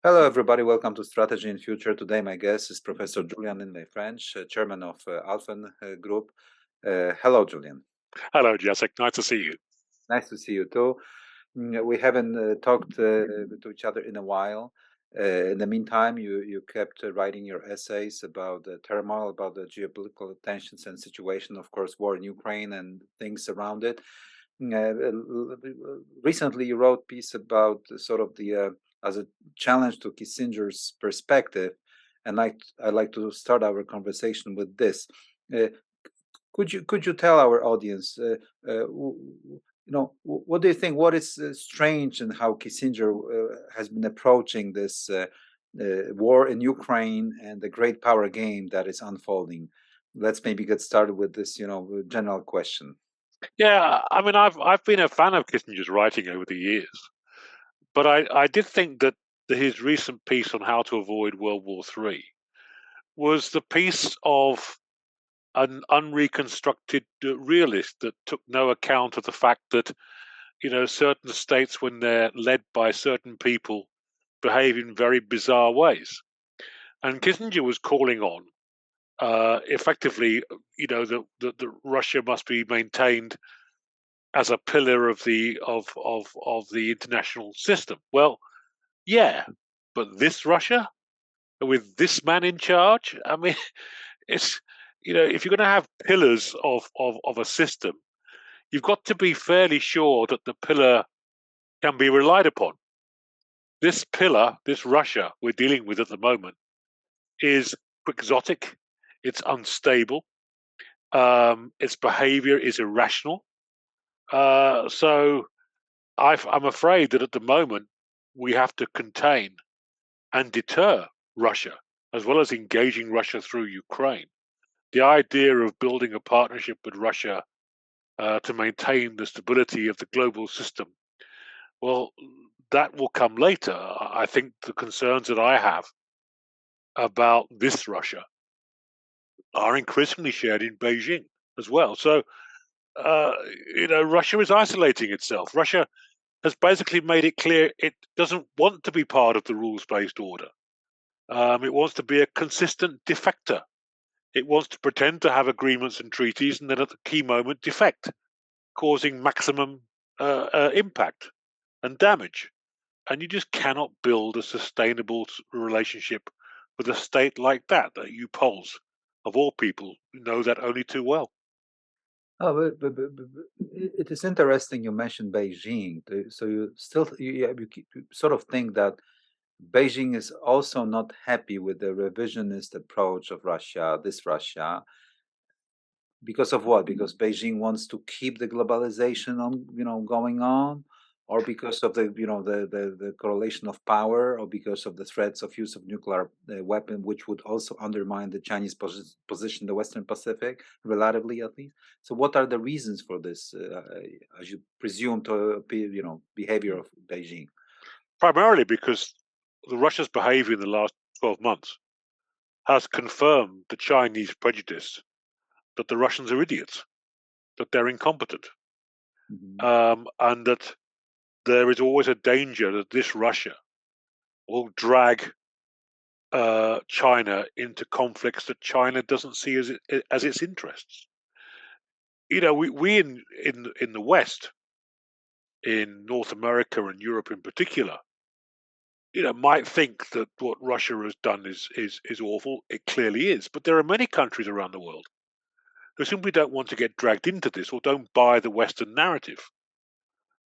Hello, everybody. Welcome to Strategy and Future. Today, my guest is Professor Julian Lindley-French, chairman of Alphen Group. Hello, Julian. Hello, Jacek. Nice to see you. Nice to see you too. We haven't talked to each other in a while. In the meantime, you kept writing your essays about the turmoil, about the geopolitical tensions and situation, of course, war in Ukraine and things around it. Recently, you wrote a piece about sort of the as a challenge to Kissinger's perspective, and I'd like to start our conversation with this. Uh, could you tell our audience, what do you think? What is strange in how Kissinger has been approaching this war in Ukraine and the great power game that is unfolding? Let's maybe get started with this, general question. Yeah, I mean, I've been a fan of Kissinger's writing over the years, but I did think that his recent piece on how to avoid World War III was the piece of an unreconstructed realist that took no account of the fact that certain states, when they're led by certain people, behave in very bizarre ways. And Kissinger was calling on effectively, that Russia must be maintained as a pillar of the international system. Well, yeah, but this Russia with this man in charge, I mean, it's if you're going to have pillars of a system, you've got to be fairly sure that the pillar can be relied upon. This pillar, this Russia we're dealing with at the moment, is quixotic, it's unstable, its behavior is irrational. So I'm afraid that at the moment we have to contain and deter Russia, as well as engaging Russia through Ukraine. The idea of building a partnership with Russia to maintain the stability of the global system, well, that will come later. I think the concerns that I have about this Russia are increasingly shared in Beijing as well. So, uh, Russia is isolating itself. Russia has basically made it clear it doesn't want to be part of the rules-based order. It wants to be a consistent defector. It wants to pretend to have agreements and treaties and then at the key moment defect, causing maximum impact and damage. And you just cannot build a sustainable relationship with a state like that. That you Poles, of all people, know that only too well. Oh, but it is interesting you mentioned Beijing. So you still you sort of think that Beijing is also not happy with the revisionist approach of Russia, this Russia, because of what? Because Beijing wants to keep the globalization on, going on, or because of the correlation of power, or because of the threats of use of nuclear weapon, which would also undermine the Chinese position in the Western Pacific, relatively at least. So, what are the reasons for this, as you presume, to behavior of Beijing? Primarily because the Russia's behavior in the last 12 months has confirmed the Chinese prejudice that the Russians are idiots, that they're incompetent, Mhm. and that there is always a danger that this Russia will drag China into conflicts that China doesn't see as its interests. We in the West, in North America and Europe in particular, might think that what Russia has done is awful. It clearly is, but there are many countries around the world who simply don't want to get dragged into this or don't buy the Western narrative.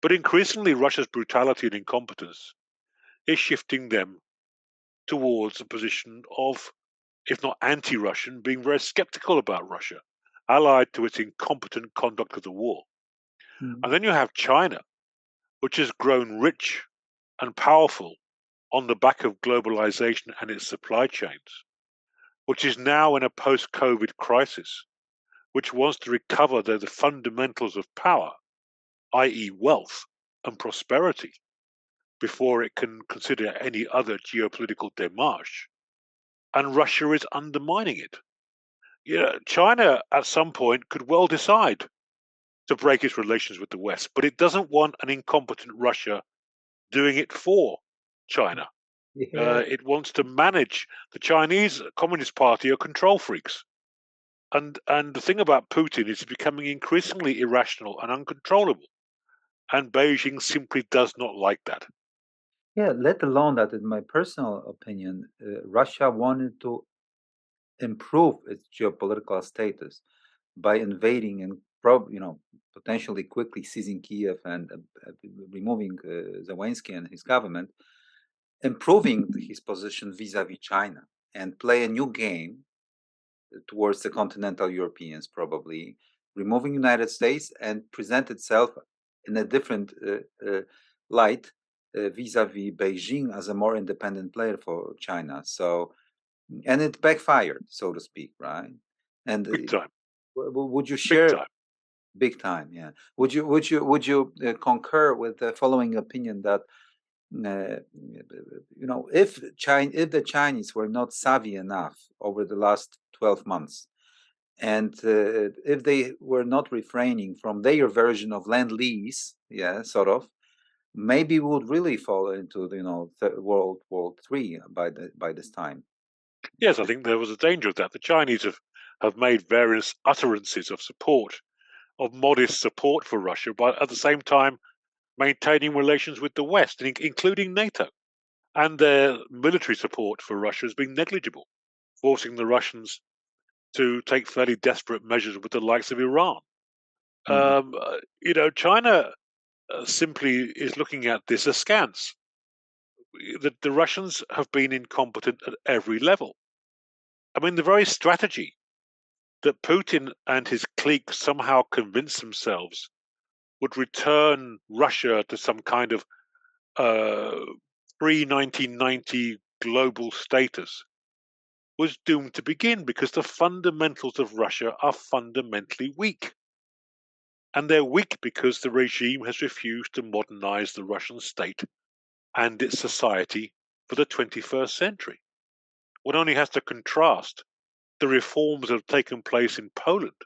But increasingly, Russia's brutality and incompetence is shifting them towards a position of, if not anti-Russian, being very skeptical about Russia, allied to its incompetent conduct of the war. Mhm. And then you have China, which has grown rich and powerful on the back of globalization and its supply chains, which is now in a post-COVID crisis, which wants to recover the fundamentals of power, i.e., wealth and prosperity, before it can consider any other geopolitical démarche. And Russia is undermining it. China at some point could well decide to break its relations with the West, but it doesn't want an incompetent Russia doing it for China. Yeah. It wants to manage. The Chinese Communist Party are control freaks. And the thing about Putin is he's becoming increasingly irrational and uncontrollable. And Beijing simply does not like that. Yeah, let alone that, in my personal opinion, Russia wanted to improve its geopolitical status by invading and potentially quickly seizing Kiev and removing Zelensky and his government, improving his position vis-a-vis China, and play a new game towards the continental Europeans, probably removing United States and present itself in a different light vis-a-vis Beijing as a more independent player for China. So, and it backfired, so to speak, right? And Big time. would you Big share time. big time? Yeah. Would you concur with the following opinion that if the Chinese were not savvy enough over the last 12 months, and if they were not refraining from their version of land lease, yeah, sort of, maybe we would really fall into World War III by this time. Yes, I think there was a danger of that. The Chinese have made various utterances of support, of modest support for Russia, but at the same time maintaining relations with the West, including NATO. And their military support for Russia has been negligible, forcing the Russians to take fairly desperate measures with the likes of Iran. Mhm. China simply is looking at this askance. The Russians have been incompetent at every level. I mean, the very strategy that Putin and his clique somehow convinced themselves would return Russia to some kind of pre 1990 global status was doomed to begin because the fundamentals of Russia are fundamentally weak. And they're weak because the regime has refused to modernize the Russian state and its society for the 21st century. One only has to contrast the reforms that have taken place in Poland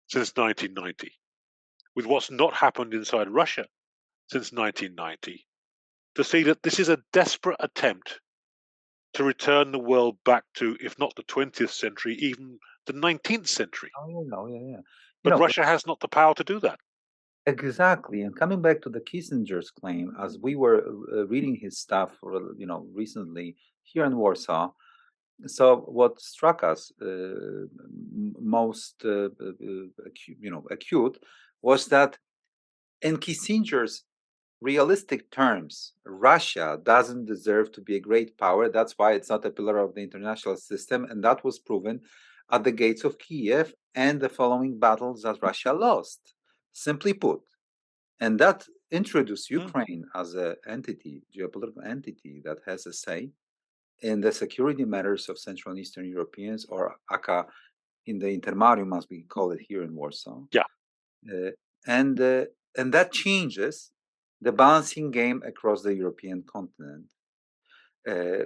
since 1990 with what's not happened inside Russia since 1990 to see that this is a desperate attempt to return the world back to, if not the 20th century, even the 19th century. Oh, yeah, no, yeah, yeah. You But know, Russia has not the power to do that. exactly. And coming back to the Kissinger's claim, as we were reading his stuff, recently here in Warsaw. So what struck us most acute was that in Kissinger's realistic terms, Russia doesn't deserve to be a great power. That's why it's not a pillar of the international system, and that was proven at the gates of Kiev and the following battles that Russia lost. Simply put, and that introduced Mm. Ukraine as a entity, geopolitical entity that has a say in the security matters of Central and Eastern Europeans, or AKA in the intermarium, as we call it here in Warsaw. Yeah, Uh, and, uh, and that changes the balancing game across the European continent, uh,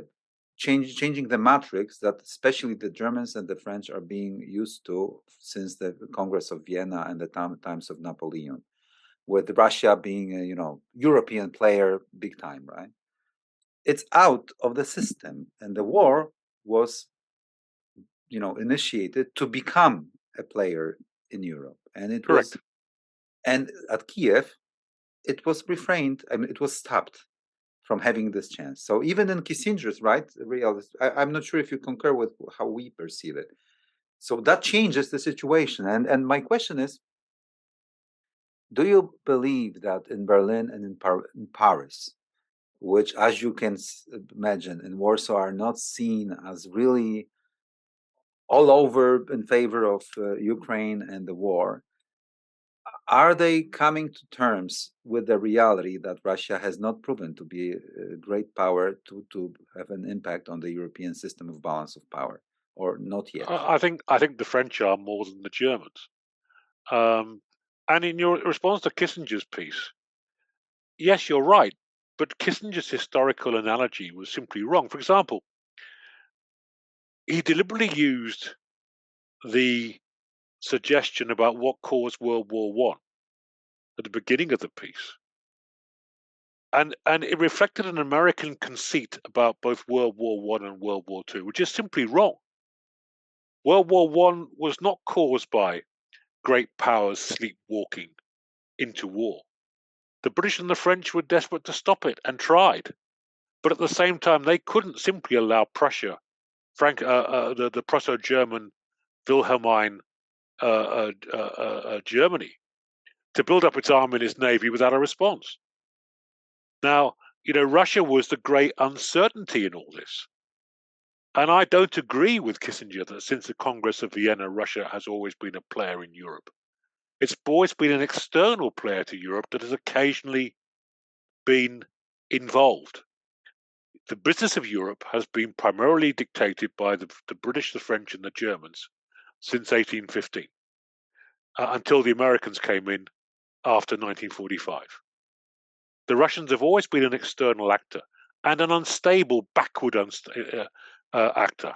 changing the matrix that especially the Germans and the French are being used to since the Congress of Vienna and the times of Napoleon, with Russia being a European player big time, right? It's out of the system, and the war was initiated to become a player in Europe, and it was, correct. and at Kiev it was refrained. I mean, it was stopped from having this chance. So even in Kissinger's I'm not sure if you concur with how we perceive it. So that changes the situation, and my question is: do you believe that in Berlin and in Paris, which, as you can imagine, in Warsaw, are not seen as really all over in favor of Ukraine and the war, are they coming to terms with the reality that Russia has not proven to be a great power to have an impact on the European system of balance of power, or not yet? I think the French are more than the Germans. Um, and in your response to Kissinger's piece, yes, you're right. But Kissinger's historical analogy was simply wrong. For example, he deliberately used the suggestion about what caused World War One at the beginning of the piece and it reflected an American conceit about both World War One and World War Two, which is simply wrong. World War One was not caused by great powers sleepwalking into war. The British and the French were desperate to stop it and tried, but at the same time they couldn't simply allow Prussia, the Prusso-German Wilhelmine Germany, to build up its army and its navy without a response. Now, Russia was the great uncertainty in all this. And I don't agree with Kissinger that since the Congress of Vienna, Russia has always been a player in Europe. It's always been an external player to Europe that has occasionally been involved. The business of Europe has been primarily dictated by the British, the French, and the Germans since 1815, until the Americans came in after 1945. The Russians have always been an external actor and an unstable, backward actor.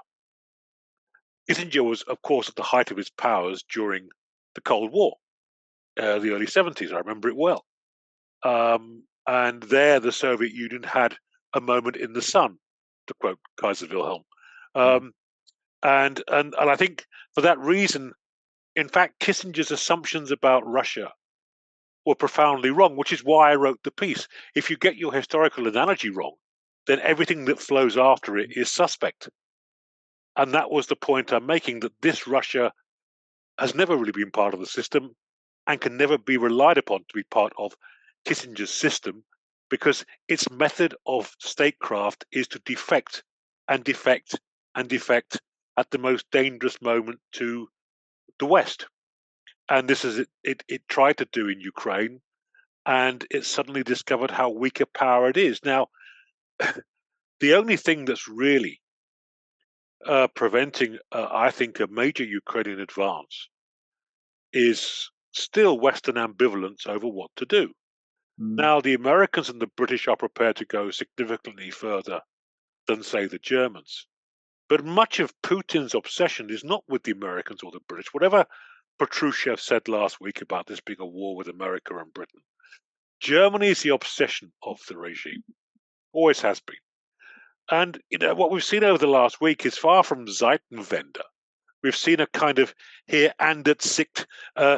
Kissinger was, of course, at the height of his powers during the Cold War, the early 70s. I remember it well. And there, the Soviet Union had a moment in the sun, to quote Kaiser Wilhelm. And I think for that reason, in fact, Kissinger's assumptions about Russia were profoundly wrong, which is why I wrote the piece. If you get your historical analogy wrong, then everything that flows after it is suspect. And that was the point I'm making, that this Russia has never really been part of the system and can never be relied upon to be part of Kissinger's system, because its method of statecraft is to defect and defect and defect at the most dangerous moment to the West. And this is it tried to do in Ukraine, and it suddenly discovered how weak a power it is. Now, the only thing that's really preventing, I think, a major Ukrainian advance is still Western ambivalence over what to do. Now, the Americans and the British are prepared to go significantly further than, say, the Germans. But much of Putin's obsession is not with the Americans or the British. Whatever Patrushev said last week about this being a war with America and Britain, Germany is the obsession of the regime, always has been. And what we've seen over the last week is far from Zeitenwende. We've seen a kind of here andet sicht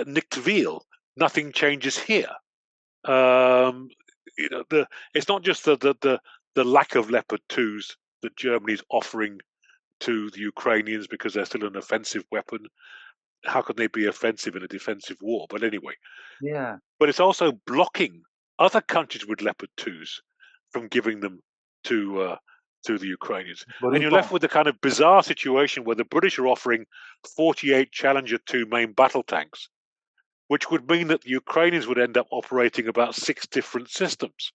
nicht viel. Nothing changes here. It's not just the lack of Leopard 2s that Germany's offering to the Ukrainians because they're still an offensive weapon. How can they be offensive in a defensive war? But anyway, but it's also blocking other countries with Leopard 2s from giving them to the Ukrainians. And you're left with the kind of bizarre situation where the British are offering 48 Challenger 2 main battle tanks, which would mean that the Ukrainians would end up operating about 6 different systems.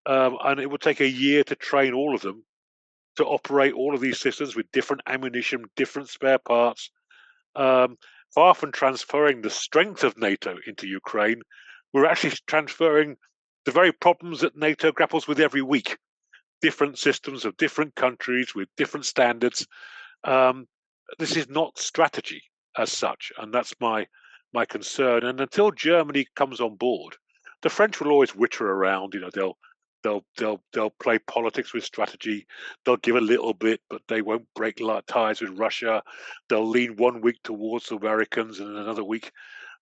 And it would take a year to train all of them to operate all of these systems with different ammunition, different spare parts. Far from transferring the strength of NATO into Ukraine, we're actually transferring the very problems that NATO grapples with every week. Different systems of different countries with different standards. This is not strategy as such, and that's my concern. And until Germany comes on board, the French will always witter around. They'll play politics with strategy. They'll give a little bit, but they won't break ties with Russia. They'll lean 1 week towards the Americans and another week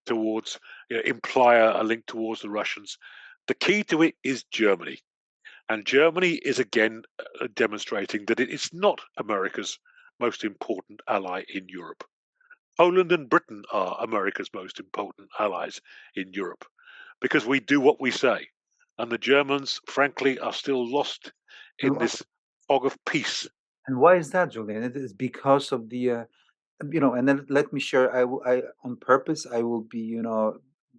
towards imply a link towards the Russians. The key to it is Germany. And Germany is again demonstrating that it is not America's most important ally in Europe. Poland and Britain are America's most important allies in Europe because we do what we say. And the Germans, frankly, are still lost in this fog of peace. And why is that, Julian? It is because of the, and then let me share. I on purpose, I will be,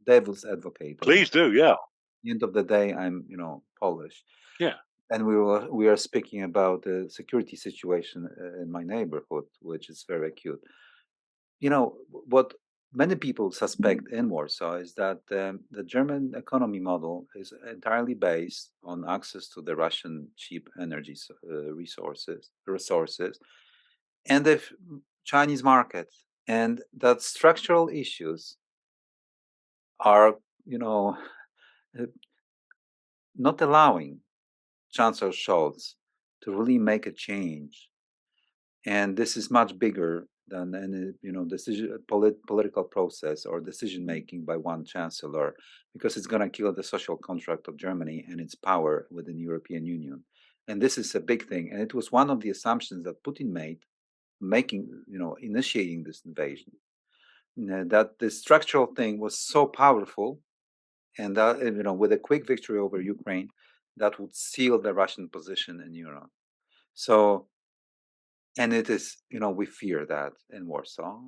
devil's advocate. Please do, yeah. At the end of the day, I'm, Polish. Yeah. And we are speaking about the security situation in my neighborhood, which is very acute. What many people suspect in Warsaw is that the German economy model is entirely based on access to the Russian cheap energy resources, and the Chinese market, and that structural issues are, not allowing Chancellor Scholz to really make a change. And this is much bigger than any political process or decision making by one chancellor, because it's going to kill the social contract of Germany and its power within the European Union. And this is a big thing. And it was one of the assumptions that Putin made, initiating this invasion, that the structural thing was so powerful, and that, with a quick victory over Ukraine, that would seal the Russian position in Europe. So, and it is, we fear that in Warsaw,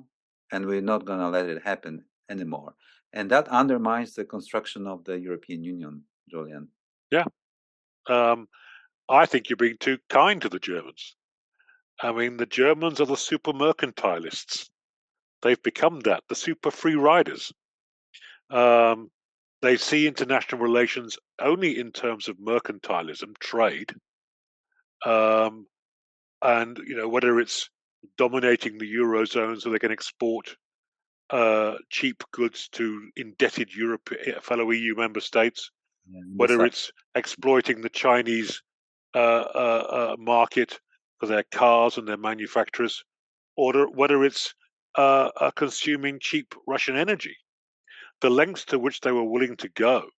and we're not going to let it happen anymore. And that undermines the construction of the European Union, Julian. Yeah. I think you're being too kind to the Germans. I mean, the Germans are the super mercantilists. They've become that, the super free riders. They see international relations only in terms of mercantilism, trade, um, and whether it's dominating the eurozone so they can export cheap goods to indebted fellow EU member states, whether it's exploiting the Chinese market for their cars and their manufacturers, or whether it's consuming cheap Russian energy. The lengths to which they were willing to go,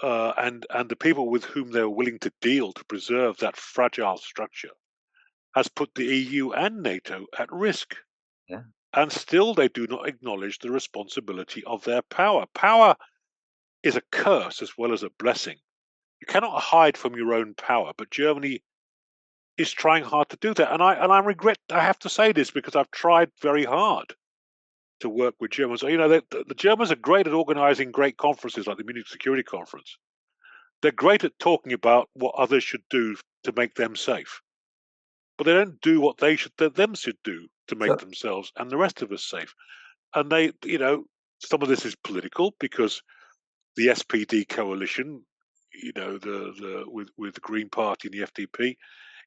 and the people with whom they were willing to deal to preserve that fragile structure, has put the EU and NATO at risk. Yeah. And still they do not acknowledge the responsibility of their power. Power is a curse as well as a blessing. You cannot hide from your own power, but Germany is trying hard to do that. And I have to say this because I've tried very hard to work with Germans. The Germans are great at organizing great conferences like the Munich Security Conference. They're great at talking about what others should do to make them safe, but they don't do what them should do to make So, themselves and the rest of us safe. And some of this is political because the SPD coalition, with the Green Party and the FDP,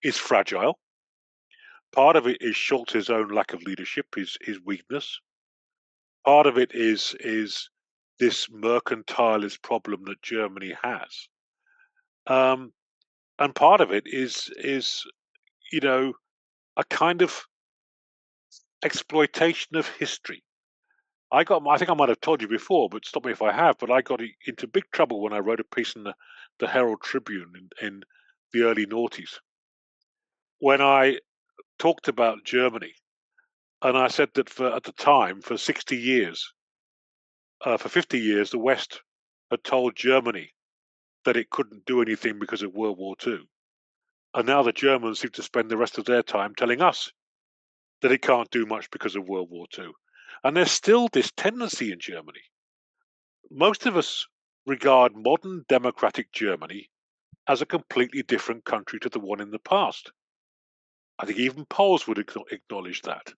is fragile. Part of it is Scholz's own lack of leadership, his weakness. Part of it is this mercantilist problem that Germany has, and part of it is a kind of exploitation of history. I think I might have told you before, but stop me if I have. But I got into big trouble when I wrote a piece in the Herald Tribune in the early noughties, when I talked about Germany, and I said that at the time, for 60 years, for 50 years, the West had told Germany that it couldn't do anything because of World War II. And now the Germans seem to spend the rest of their time telling us that it can't do much because of World War II. And there's still this tendency in Germany. Most of us regard modern democratic Germany as a completely different country to the one in the past. I think even Poles would acknowledge that,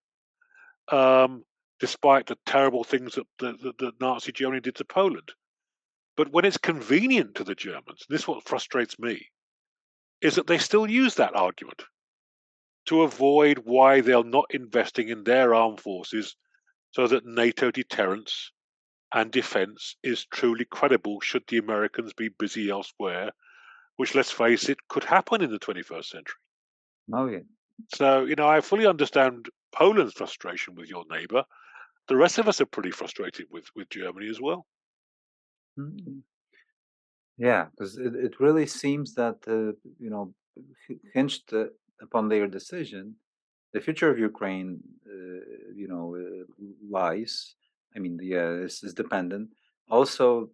despite the terrible things that Nazi Germany did to Poland. But when it's convenient to the Germans, this is what frustrates me, is that they still use that argument to avoid why they're not investing in their armed forces so that NATO deterrence and defense is truly credible should the Americans be busy elsewhere, which, let's face it, could happen in the 21st century. oh yeah. So, I fully understand Poland's frustration with your neighbor. The rest of us are pretty frustrated with Germany as well. Mhm. Yeah, because it really seems that, hinged upon their decision, the future of Ukraine, lies. I mean, yeah, is dependent. Also,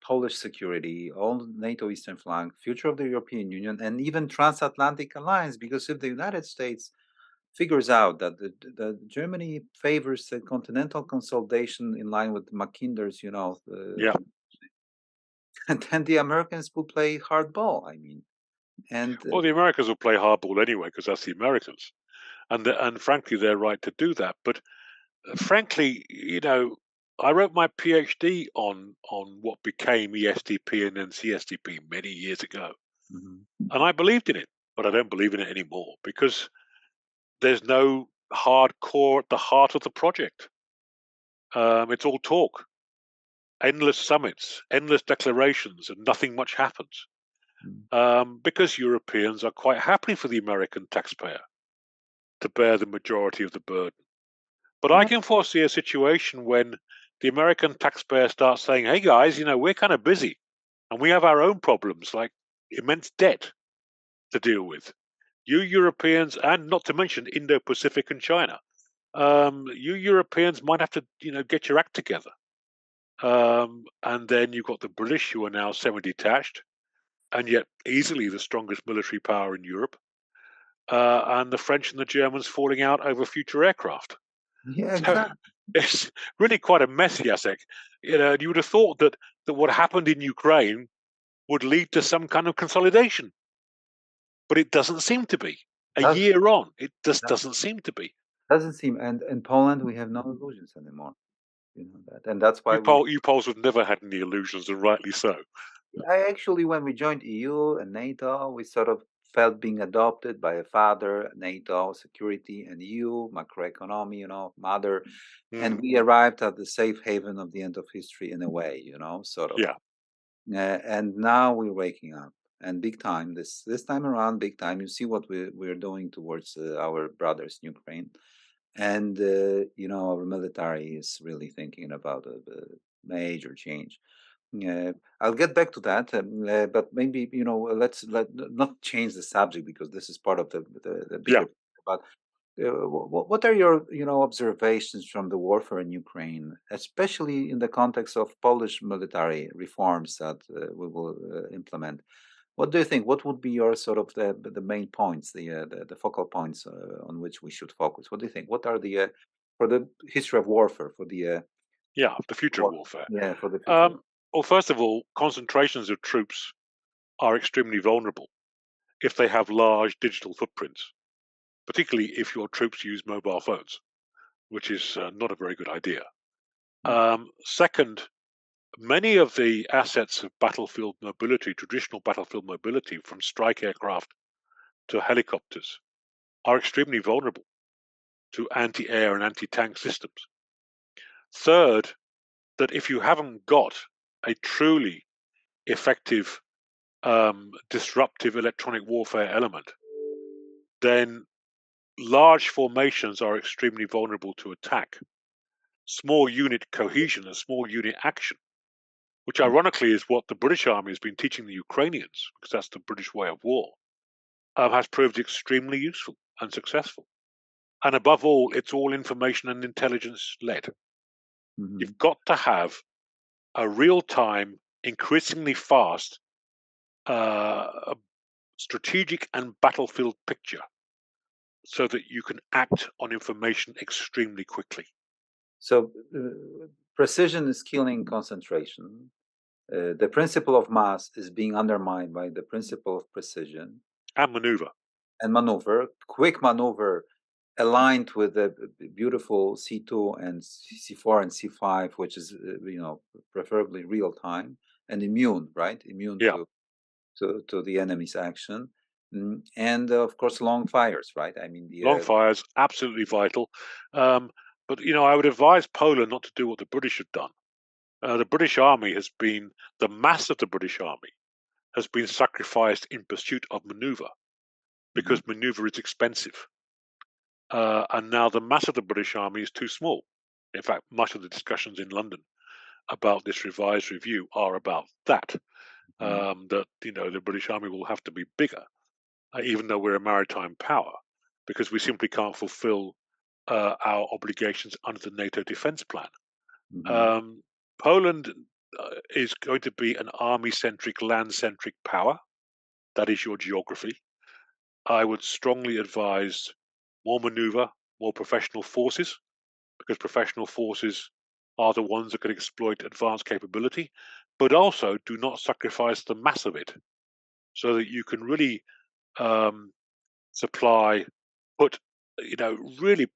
Polish security, all NATO eastern flank, future of the European Union, and even transatlantic alliance. Because if the United States figures out that Germany favors a continental consolidation in line with Mackinder's, Yeah. and then the Americans will play hardball. I mean, and Well, the Americans will play hardball anyway because that's the Americans, and frankly, they're right to do that. But frankly, I wrote my PhD on what became ESDP and then CSDP many years ago, Mhm. and I believed in it, but I don't believe in it anymore because there's no hardcore at the heart of the project. It's all talk, endless summits, endless declarations, and nothing much happens. Mm. because Europeans are quite happy for the American taxpayer to bear the majority of the burden. But I Yeah, can foresee a situation when the American taxpayer starts saying, "Hey guys, we're kind of busy, and we have our own problems like immense debt to deal with. You Europeans, and not to mention Indo-Pacific and China, you Europeans might have to, get your act together." And then you've got the British, who are now semi-detached, and yet easily the strongest military power in Europe, and the French and the Germans falling out over future aircraft. yeah, So exactly. it's really quite a mess, Jacek. You would have thought that what happened in Ukraine would lead to some kind of consolidation, but it doesn't seem to be. A Does year on, it just that doesn't seem to be. doesn't seem, and in Poland we have no illusions anymore. You know that, and that's why You, we. Pol- you Poles have never had any illusions, and rightly so. I actually, when we joined EU and NATO, we sort of felt being adopted by a father, NATO, security, and EU, macroeconomy, mother, and Mm, we arrived at the safe haven of the end of history in a way, sort of. yeah, And now we're waking up, and big time. This time around, big time. You see what we're doing towards our brothers in Ukraine, and our military is really thinking about a major change. I'll get back to that, but maybe not change the subject because this is part of the yeah, bigger. But what are your observations from the warfare in Ukraine, especially in the context of Polish military reforms that we will implement? What do you think? What would be your sort of the main points, the focal points on which we should focus? What do you think? What are the for the history of warfare for the yeah. The future of war, warfare. yeah, for the future? Well, first of all, concentrations of troops are extremely vulnerable if they have large digital footprints, particularly if your troops use mobile phones, which is not a very good idea. Mm, Second, many of the assets of battlefield mobility, traditional battlefield mobility, from strike aircraft to helicopters, are extremely vulnerable to anti-air and anti-tank systems. Third, that if you haven't got a truly effective disruptive electronic warfare element, then large formations are extremely vulnerable to attack. Small unit cohesion and small unit action, which mm, ironically is what the British Army has been teaching the Ukrainians, because that's the British way of war, has proved extremely useful and successful. And above all, it's all information and intelligence led. mhm. You've got to have a real time, increasingly fast, strategic and battlefield picture so that you can act on information extremely quickly. So precision is killing concentration. The principle of mass is being undermined by the principle of precision And maneuver. and maneuver, quick maneuver aligned with the beautiful C2 and C4 and C5, which is, preferably real time and immune, right? Immune Yeah, to the enemy's action. And of course, long fires, right? I mean, long fires, absolutely vital. Um, but, I would advise Poland not to do what the British have done. The British Army has been, the mass of the British Army has been sacrificed in pursuit of maneuver Mhm, because maneuver is expensive. And now the mass of the British Army is too small. In fact, much of the discussions in London about this revised review are about that. mhm, That the British Army will have to be bigger, even though we're a maritime power, because we simply can't fulfil our obligations under the NATO defense plan. mhm, Um, Poland is going to be an army-centric, land-centric power. That is your geography. I would strongly advise more maneuver, more professional forces, because professional forces are the ones that can exploit advanced capability, but also do not sacrifice the mass of it, so that you can really um, supply, put, really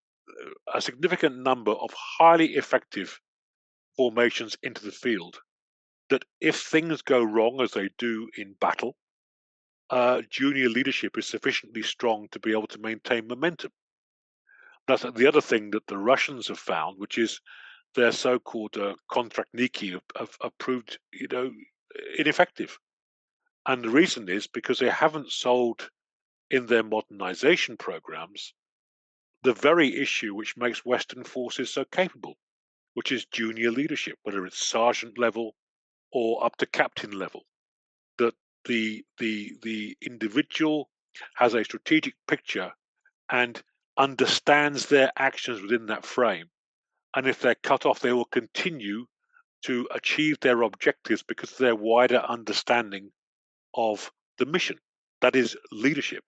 a significant number of highly effective formations into the field. That if things go wrong, as they do in battle, junior leadership is sufficiently strong to be able to maintain momentum. That's the other thing that the Russians have found, which is their so-called kontraktniki have proved, ineffective. And the reason is because they haven't solved in their modernization programs the very issue which makes Western forces so capable, which is junior leadership, whether it's sergeant level or up to captain level. That the individual has a strategic picture and understands their actions within that frame. And if they're cut off, they will continue to achieve their objectives because of their wider understanding of the mission. That is leadership.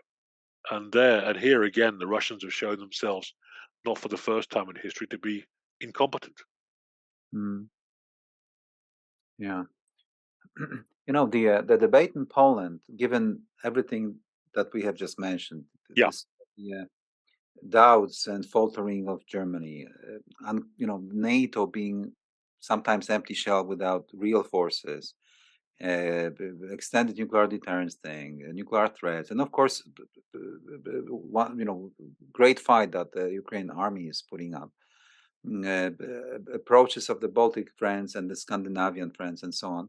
And here again, the Russians have shown themselves, not for the first time in history, to be incompetent. Mm, yeah. The debate in Poland, given everything that we have just mentioned, Yeah, this the doubts and faltering of Germany, and NATO being sometimes empty shell without real forces, extended nuclear deterrence thing, nuclear threats, and of course, one great fight that the Ukraine army is putting up, approaches of the Baltic friends and the Scandinavian friends, and so on.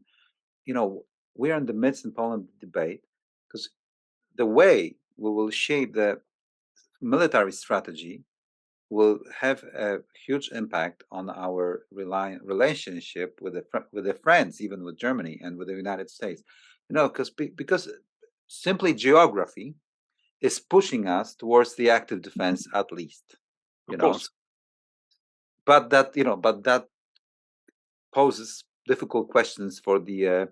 We are in the midst in Poland debate because the way we will shape the military strategy will have a huge impact on our relationship with the friends, even with Germany and with the United States. Because simply geography is pushing us towards the active defense at least. of course. But that poses difficult questions for the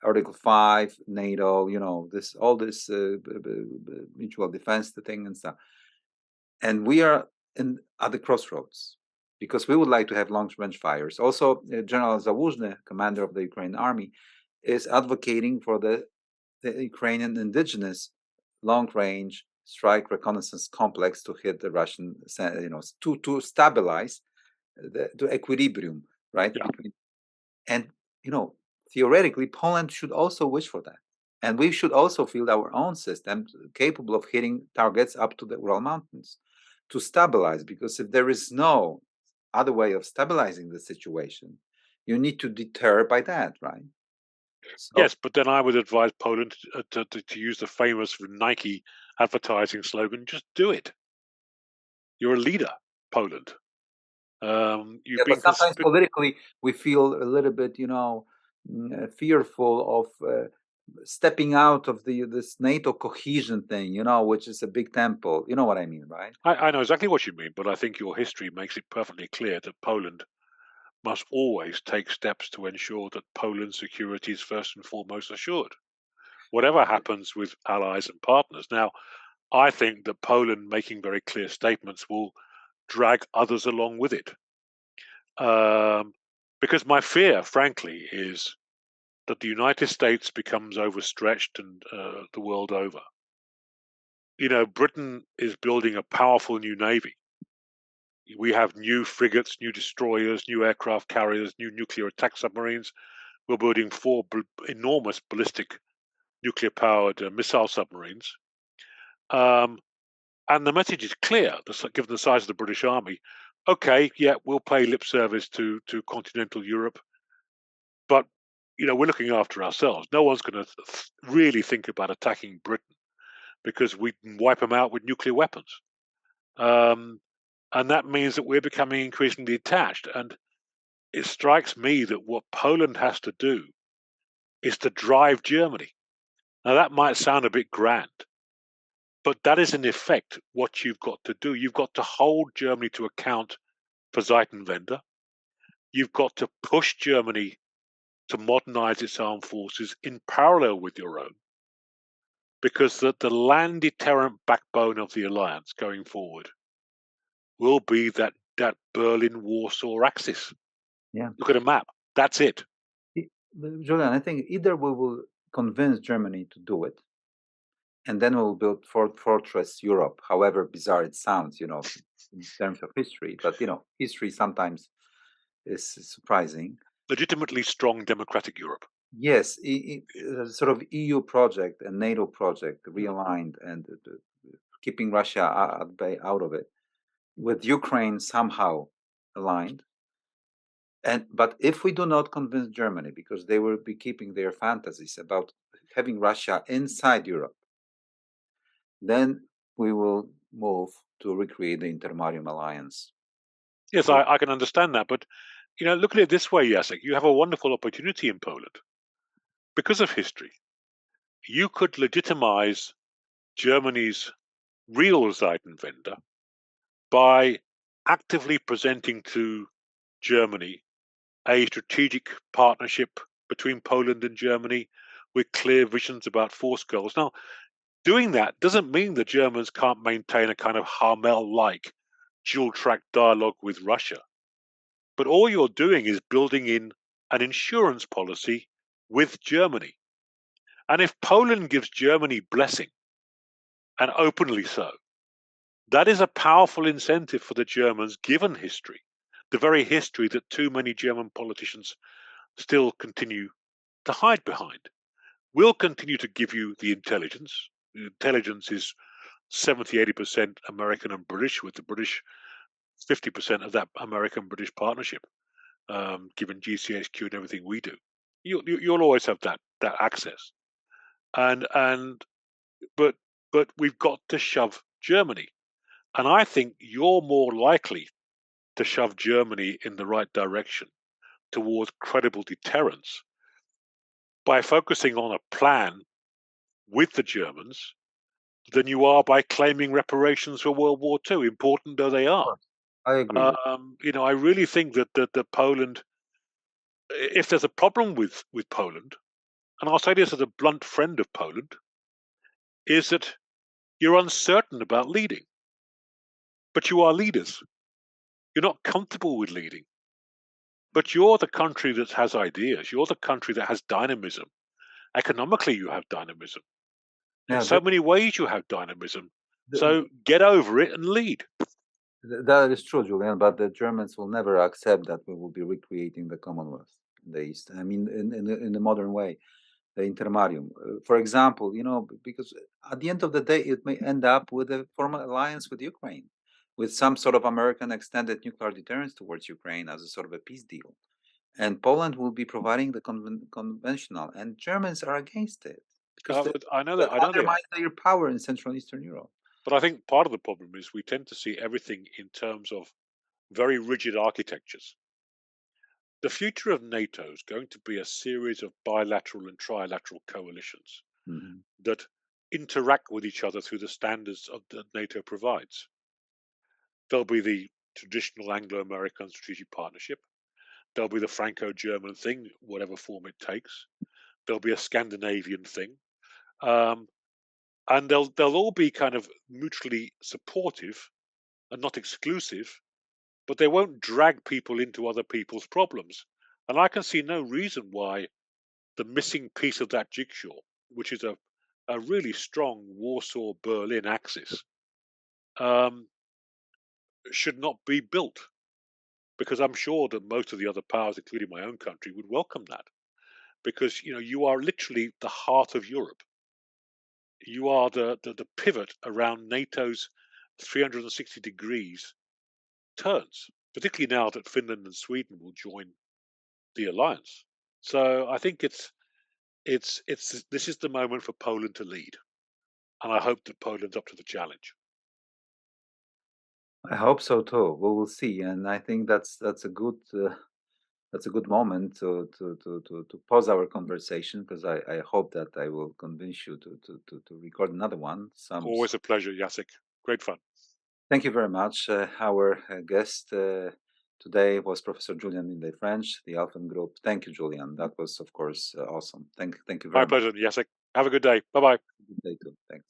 Article 5, NATO, this all this mutual defense thing and stuff. And we are at the crossroads because we would like to have long-range fires. Also, General Zaluzhny, commander of the Ukrainian army, is advocating for the Ukrainian indigenous long-range strike reconnaissance complex to hit the Russian, to stabilize the equilibrium, right? Yeah. And theoretically, Poland should also wish for that. And we should also field our own system capable of hitting targets up to the Ural Mountains to stabilize. Because if there is no other way of stabilizing the situation, you need to deter by that, right? So, Yes, but then I would advise Poland to use the famous Nike advertising slogan: "Just do it. You're a leader, Poland. yeah, You've but been sometimes conspicuous." politically we feel a little bit, fearful of stepping out of this NATO cohesion thing, which is a big temple. You know what I mean, right? I know exactly what you mean, but I think your history makes it perfectly clear that Poland must always take steps to ensure that Poland's security is first and foremost assured, whatever happens with allies and partners. Now, I think that Poland making very clear statements will drag others along with it. Um, because my fear, frankly, is that the United States becomes overstretched and the world over. Britain is building a powerful new navy. We have new frigates, new destroyers, new aircraft carriers, new nuclear attack submarines. We're building four enormous ballistic nuclear powered missile submarines. Um, and the message is clear, given the size of the British Army. Okay, yeah, we'll pay lip service to continental Europe, but we're looking after ourselves. No one's going to really think about attacking Britain because we can wipe them out with nuclear weapons. Um, and that means that we're becoming increasingly attached. And it strikes me that what Poland has to do is to drive Germany. Now, that might sound a bit grand, but that is in effect what you've got to do. You've got to hold Germany to account for Zeitenwende. You've got to push Germany to modernize its armed forces in parallel with your own, because the land deterrent backbone of the alliance going forward will be that Berlin-Warsaw axis. Yeah. Look at a map. That's it. Julian, I think either we will convince Germany to do it, and then we'll build Fortress Europe, however bizarre it sounds, in terms of history. But, history sometimes is surprising. Legitimately strong democratic Europe. Yes, a sort of EU project and NATO project realigned and keeping Russia at bay out of it, with Ukraine somehow aligned. But if we do not convince Germany, because they will be keeping their fantasies about having Russia inside Europe, then we will move to recreate the Intermarium alliance. Yes, I can understand that, but look at it this way, Jacek. You have a wonderful opportunity in Poland because of history. You could legitimize Germany's real Zeitenwende by actively presenting to Germany a strategic partnership between Poland and Germany with clear visions about force goals. Now, doing that doesn't mean the Germans can't maintain a kind of Hamel-like dual-track dialogue with Russia. But all you're doing is building in an insurance policy with Germany. And if Poland gives Germany blessing, and openly so, that is a powerful incentive for the Germans, given history, the very history that too many German politicians still continue to hide behind. We'll continue to give you the intelligence. The intelligence is 70-80% American and British, with the British 50% of that American-British partnership, given GCHQ and everything we do. You'll always have that access, and but we've got to shove Germany, and I think you're more likely to shove Germany in the right direction towards credible deterrence by focusing on a plan with the Germans than you are by claiming reparations for World War II, important though they are. I agree with I really think that Poland, if there's a problem with Poland, and I'll say this as a blunt friend of Poland, is that you're uncertain about leading, but you are leaders. You're not comfortable with leading, but you're the country that has ideas. You're the country that has dynamism. Economically, you have dynamism. In Yeah, so many ways, you have dynamism. the, So get over it and lead. that is true, Julian, but the Germans will never accept that we will be recreating the Commonwealth in the East. I mean, in the modern way, the Intermarium. For example, because at the end of the day, it may end up with a formal alliance with Ukraine, with some sort of American extended nuclear deterrence towards Ukraine as a sort of a peace deal. And Poland will be providing the conventional, and Germans are against it because I know that that. I know they are. undermines their power in Central and Eastern Europe. But I think part of the problem is we tend to see everything in terms of very rigid architectures. The future of NATO is going to be a series of bilateral and trilateral coalitions Mhm. that interact with each other through the standards that NATO provides. There'll be the traditional Anglo-American strategic partnership. There'll be the Franco-German thing, whatever form it takes. There'll be a Scandinavian thing, um, and they'll all be kind of mutually supportive and not exclusive, but they won't drag people into other people's problems. And I can see no reason why the missing piece of that jigsaw, which is a really strong Warsaw Berlin axis, um, should not be built. Because I'm sure that most of the other powers, including my own country, would welcome that. Because you are literally the heart of Europe. You are the pivot around NATO's 360 degrees turns, particularly now that Finland and Sweden will join the alliance. So I think it's this is the moment for Poland to lead, and I hope that Poland's up to the challenge. I hope so too. We will see, and I think that's a good moment to pause our conversation because I hope that I will convince you to record another one. Always a pleasure, Jacek. Great fun. Thank you very much. Our guest today was Professor Julian Lindley-French, the Alphen Group. Thank you, Julian. That was, of course, awesome. Thank you My very much. pleasure, Jacek. Have a good day. Bye bye. Good day too. Thanks.